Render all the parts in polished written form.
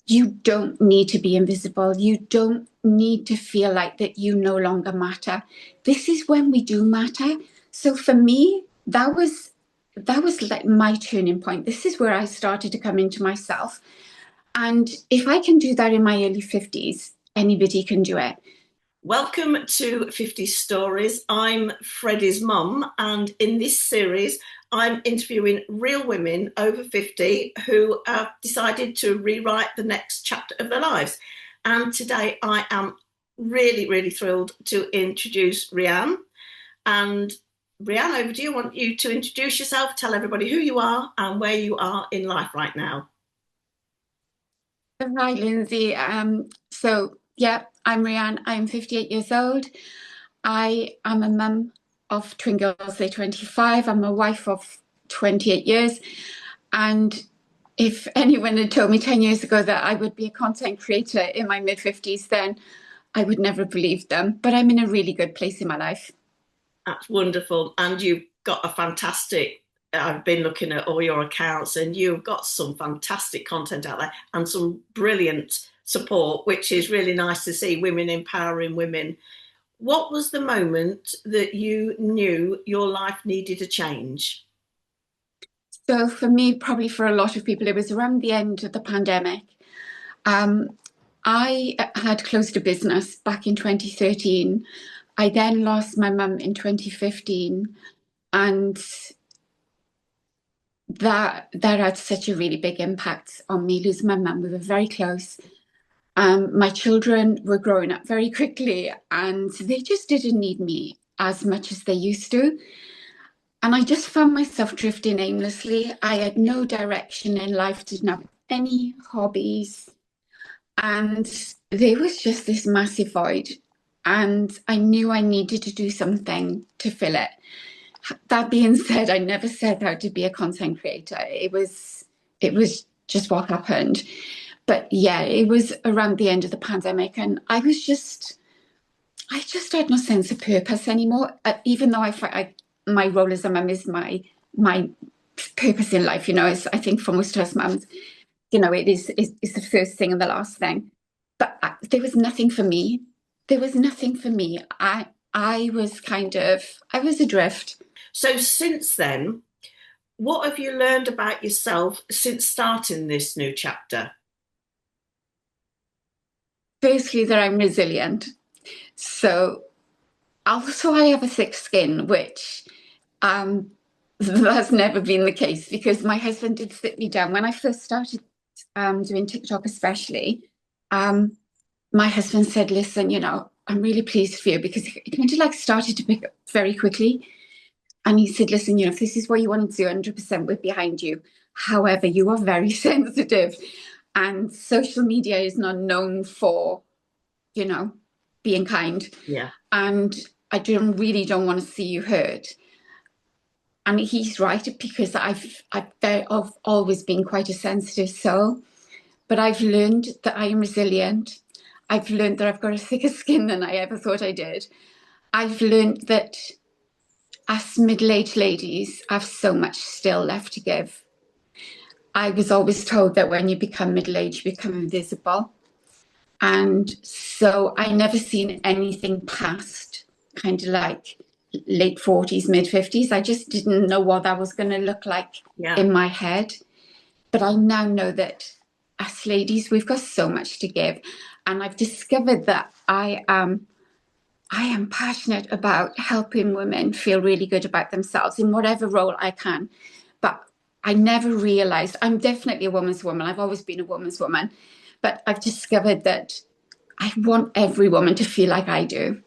you don't need to be invisible. You don't need to feel like that you no longer matter. This is when we do matter. So for me, that was like my turning point. This is where I started to come into myself. And if I can do that in my early 50s, anybody can do it. Welcome to 50 Stories. I'm Freddy's mum, and in this series, I'm interviewing real women over 50 who have decided to rewrite the next chapter of their lives. And today, I am really, really thrilled to introduce Rhian. And Rhian, over to you. I want you to introduce yourself, tell everybody who you are and where you are in life right now. Hi, Lindsay. So yeah, I'm Rhian. I'm 58 years old. I am a mum of twin girls. They're 25. I'm a wife of 28 years. And if anyone had told me 10 years ago that I would be a content creator in my mid-50s, then I would never believe them. But I'm in a really good place in my life. That's wonderful. And you've got a fantastic, I've been looking at all your accounts and you've got some fantastic content out there and some brilliant support, which is really nice to see women empowering women. What was the moment that you knew your life needed a change? So for me, probably for a lot of people, it was around the end of the pandemic. Um, I had closed a business back in 2013. I then lost my mum in 2015, and that had such a really big impact on me losing my mum. We were very close. My children were growing up very quickly, and they just didn't need me as much as they used to. And I just found myself drifting aimlessly. I had no direction in life, didn't have any hobbies, and there was just this massive void. And I knew I needed to do something to fill it. That being said, I never set out to be a content creator. It was just what happened. But yeah, it was around the end of the pandemic, and I just had no sense of purpose anymore. Even though my role as a mum is my purpose in life. I think for most of us mums, it is the first thing and the last thing. But there was nothing for me. There was nothing for me. I was adrift. So, since then, what have you learned about yourself since starting this new chapter? Firstly, that I'm resilient. So also I have a thick skin, which um, that's never been the case because my husband did sit me down when I first started doing TikTok, especially. Um, my husband said, "Listen, I'm really pleased for you because he kind of like started to pick up very quickly." And he said, "Listen, if this is what you want to do, 100% we're behind you. However, you are very sensitive, and social media is not known for, you know, being kind. Yeah. And I really don't want to see you hurt." And he's right because I've always been quite a sensitive soul, but I've learned that I am resilient. I've learned that I've got a thicker skin than I ever thought I did. I've learned that us middle-aged ladies have so much still left to give. I was always told that when you become middle-aged, you become invisible. And so I never seen anything past kind of like late 40s, mid-50s. I just didn't know what that was going to look like Yeah. in my head. But I now know that us ladies, we've got so much to give. And I've discovered that I am passionate about helping women feel really good about themselves in whatever role I can. But I never realized I'm definitely a woman's woman. I've always been a woman's woman. But I've discovered that I want every woman to feel like I do.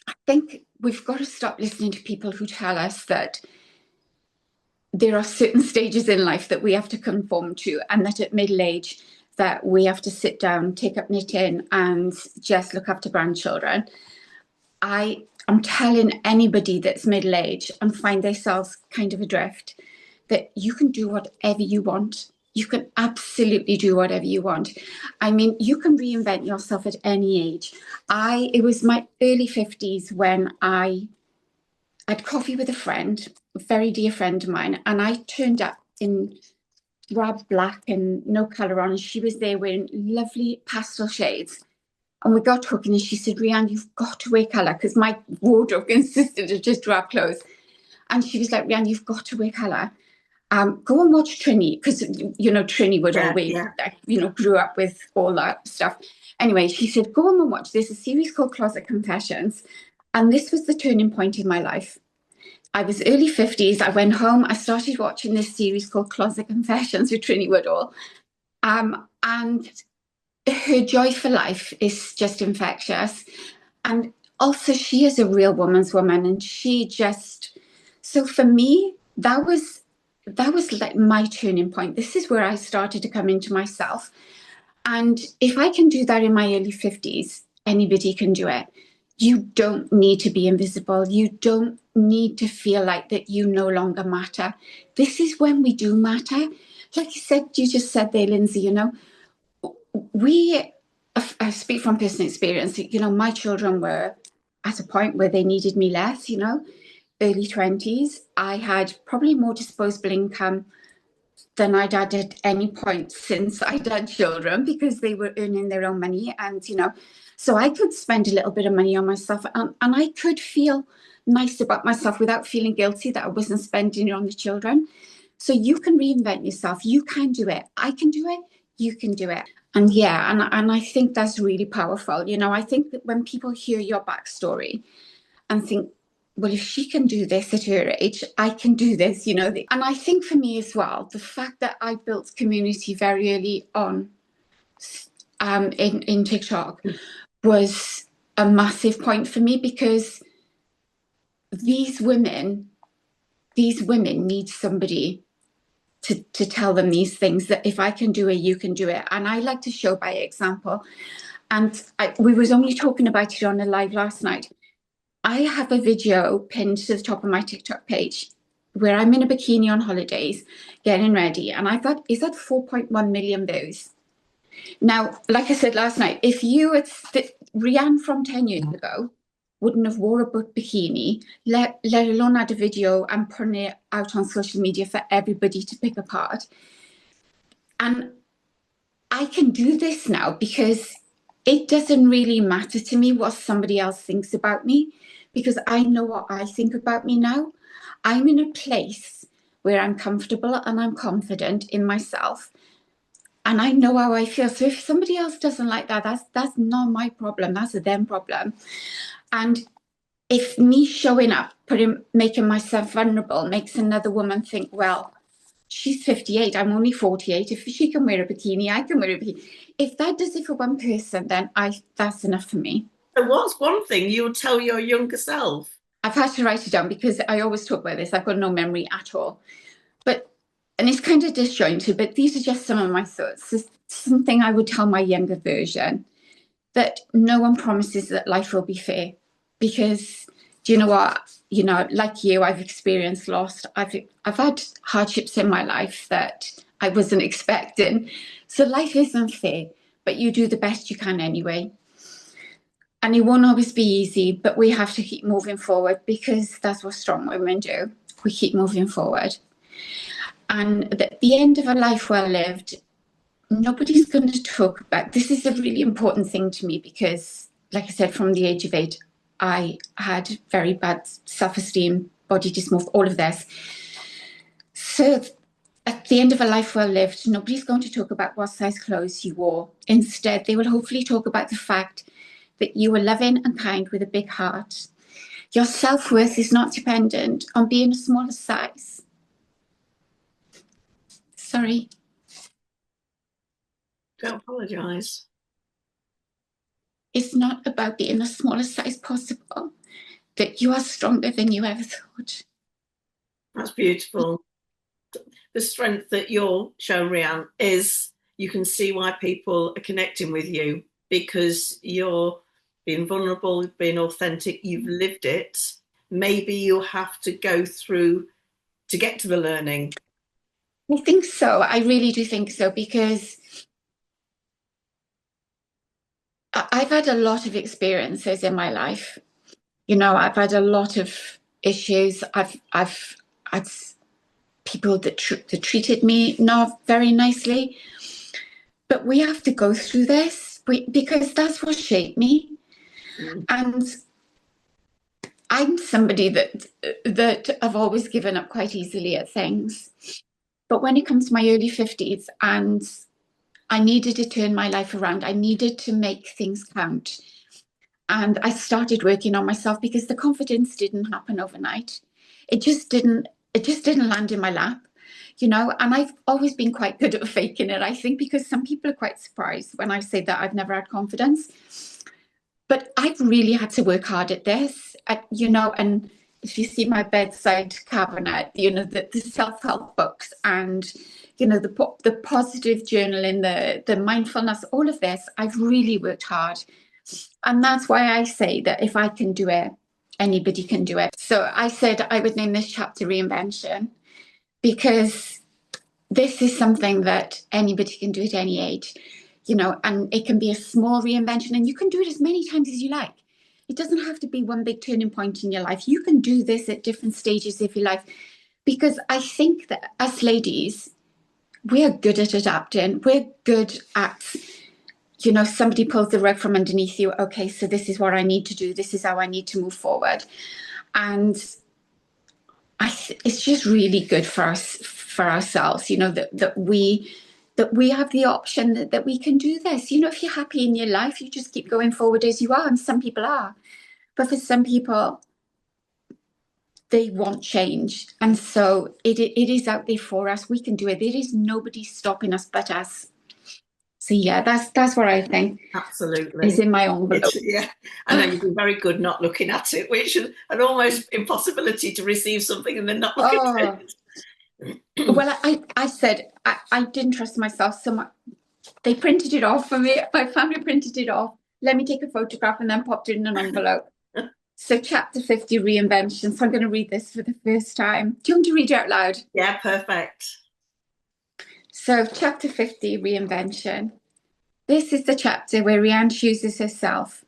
I think we've got to stop listening to people who tell us that there are certain stages in life that we have to conform to, and that at middle age that we have to sit down, take up knitting, and just look after grandchildren. I'm telling anybody that's middle age and find themselves kind of adrift that you can do whatever you want. You can absolutely do whatever you want. I mean, you can reinvent yourself at any age. It was my early 50s when I had coffee with a friend, a very dear friend of mine, and I turned up in drab black and no colour on. And she was there wearing lovely pastel shades. And we got talking and she said, Rhian, you've got to wear colour, because my wardrobe consisted of just drab clothes. And she was like, Rhian, you've got to wear colour. Go and watch Trini, because, Trini would Yeah, always, yeah. grew up with all that stuff. Anyway, she said, go on and watch. There's a series called Closet Confessions. And this was the turning point in my life. I was early 50s. I went home. I started watching this series called Closet Confessions with Trini Woodall. And her joy for life is just infectious. And also, she is a real woman's woman. And she just, so for me, that was like my turning point. This is where I started to come into myself. And if I can do that in my early 50s, anybody can do it. You don't need to be invisible. You don't need to feel like that you no longer matter. This is when we do matter. Like you just said there, Lindsay, I speak from personal experience. My children were at a point where they needed me less, early 20s. I had probably more disposable income than I'd had at any point since I'd had children, because they were earning their own money. And, so I could spend a little bit of money on myself, and I could feel nice about myself without feeling guilty that I wasn't spending it on the children. So you can reinvent yourself. You can do it. I can do it. You can do it. And yeah, and I think that's really powerful. I think that when people hear your backstory and think, well, if she can do this at her age, I can do this, And I think for me as well, the fact that I built community very early on in TikTok was a massive point for me, because these women need somebody to tell them these things, that if I can do it, you can do it. And I like to show by example. And we was only talking about it on a live last night. I have a video pinned to the top of my TikTok page where I'm in a bikini on holidays, getting ready. And I've got, is that 4.1 million views? Now, like I said last night, if you had, Rhian from 10 years ago wouldn't have wore a bikini, let alone had a video and putting it out on social media for everybody to pick apart. And I can do this now because it doesn't really matter to me what somebody else thinks about me, because I know what I think about me now. I'm in a place where I'm comfortable and I'm confident in myself, and I know how I feel. So if somebody else doesn't like that, that's not my problem. That's a them problem. And if me showing up, making myself vulnerable, makes another woman think, well, she's 58, I'm only 48. If she can wear a bikini, I can wear a bikini. If that does it for one person, then that's enough for me. So what's one thing you would tell your younger self? I've had to write it down because I always talk about this. I've got no memory at all. And it's kind of disjointed, but these are just some of my thoughts. This is something I would tell my younger version, that no one promises that life will be fair, because do you know what? Like you, I've experienced loss. I've had hardships in my life that I wasn't expecting. So life isn't fair, but you do the best you can anyway. And it won't always be easy, but we have to keep moving forward, because that's what strong women do. We keep moving forward. And at the end of a life well lived, nobody's going to talk about, this is a really important thing to me, because like I said, from the age of 8, I had very bad self-esteem, body dysmorphia, all of this. So at the end of a life well lived, nobody's going to talk about what size clothes you wore. Instead, they will hopefully talk about the fact that you were loving and kind with a big heart. Your self-worth is not dependent on being a smaller size. Sorry. Don't apologise. It's not about being the smallest size possible, that you are stronger than you ever thought. That's beautiful. The strength that you're showing, Rhian, is you can see why people are connecting with you, because you're being vulnerable, being authentic, you've lived it. Maybe you have to go through to get to the learning. I think so. I really do think so, because I've had a lot of experiences in my life. I've had a lot of issues. I've had people that treated me not very nicely. But we have to go through this because that's what shaped me. Mm. And I'm somebody that I've always given up quite easily at things. But when it comes to my early 50s and I needed to turn my life around, I needed to make things count. And I started working on myself because the confidence didn't happen overnight. It just didn't land in my lap, and I've always been quite good at faking it, I think, because some people are quite surprised when I say that I've never had confidence. But I've really had to work hard at this, and if you see my bedside cabinet, the self-help books and, the positive journaling, the mindfulness, all of this, I've really worked hard. And that's why I say that if I can do it, anybody can do it. So I said I would name this chapter Reinvention because this is something that anybody can do at any age, and it can be a small reinvention and you can do it as many times as you like. It doesn't have to be one big turning point in your life. You can do this at different stages of your life because I think that us ladies, we're good at adapting. We're good at, somebody pulls the rug from underneath you. Okay, so this is what I need to do. This is how I need to move forward. And it's just really good for us, for ourselves, that we have the option that we can do this. If you're happy in your life, you just keep going forward as you are. And some people are. But for some people, they want change. And so it is out there for us. We can do it. There is nobody stopping us but us. So yeah, that's what I think. Absolutely. Is in my envelope. Yeah, I know you've been very good not looking at it, which is an almost impossibility to receive something and then not look at it. Well, I said I didn't trust myself so much. They printed it off for me. My family printed it off. Let me take a photograph and then popped it in an envelope. So chapter 50, Reinvention. So I'm going to read this for the first time. Do you want to read it out loud? Yeah, perfect. So chapter 50, Reinvention. This is the chapter where Rhian chooses herself.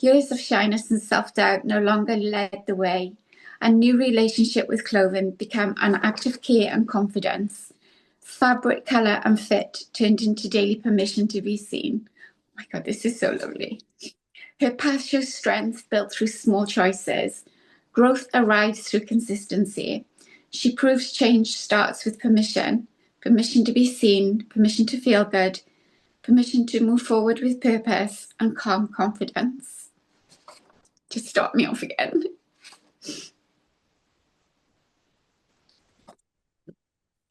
Years of shyness and self-doubt no longer led the way. A new relationship with clothing became an act of care and confidence. Fabric, colour and fit turned into daily permission to be seen. Oh my God, this is so lovely. Her path shows strength built through small choices. Growth arrives through consistency. She proves change starts with permission. Permission to be seen, permission to feel good, permission to move forward with purpose and calm confidence. Just start me off again.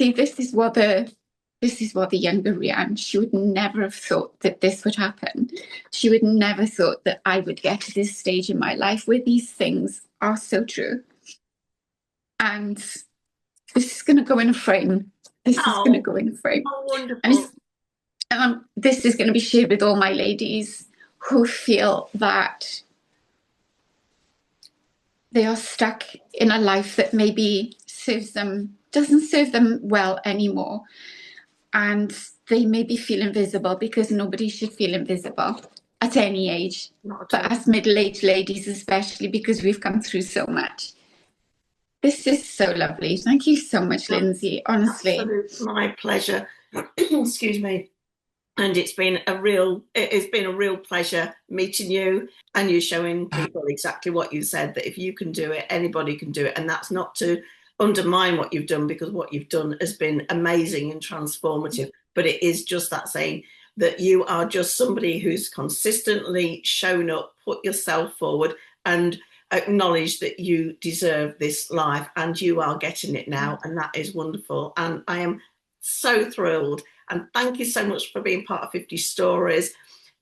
See, this is what the younger Rhian, she would never have thought that this would happen. She would never thought that I would get to this stage in my life where these things are so true. And this is going to go in a frame. This is going to go in a frame. Oh, wonderful. And this is going to be shared with all my ladies who feel that they are stuck in a life that maybe doesn't serve them well anymore. And they maybe feel invisible because nobody should feel invisible at any age. But as middle-aged ladies, especially because we've come through so much. This is so lovely. Thank you so much, Lindsay. Honestly. It's my pleasure. Excuse me. And it's been a real pleasure meeting you and you showing people exactly what you said, that if you can do it, anybody can do it. And that's not to undermine what you've done, because what you've done has been amazing and transformative. But it is just that saying that you are just somebody who's consistently shown up, put yourself forward and acknowledge that you deserve this life, and you are getting it now. And that is wonderful. And I am so thrilled. And thank you so much for being part of 50 Stories.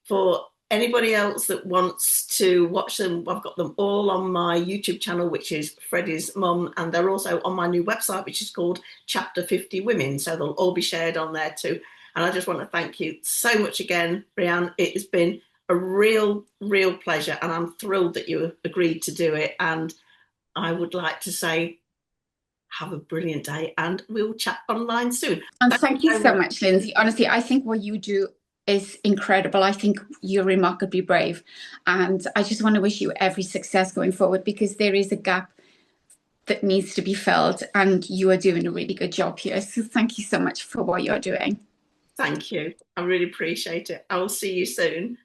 For anybody else that wants to watch them, I've got them all on my YouTube channel, which is Freddy's Mum, and they're also on my new website, which is called Chapter 50 Women. So they'll all be shared on there too. And I just want to thank you so much again, Rhian. It has been a real pleasure, and I'm thrilled that you agreed to do it. And I would like to say, have a brilliant day, and we'll chat online soon. And thank you so much, Lindsay. Honestly, I think what you do is incredible. I think you're remarkably brave. And I just want to wish you every success going forward, because there is a gap that needs to be filled, and you are doing a really good job here. So thank you so much for what you're doing. Thank you. I really appreciate it. I will see you soon.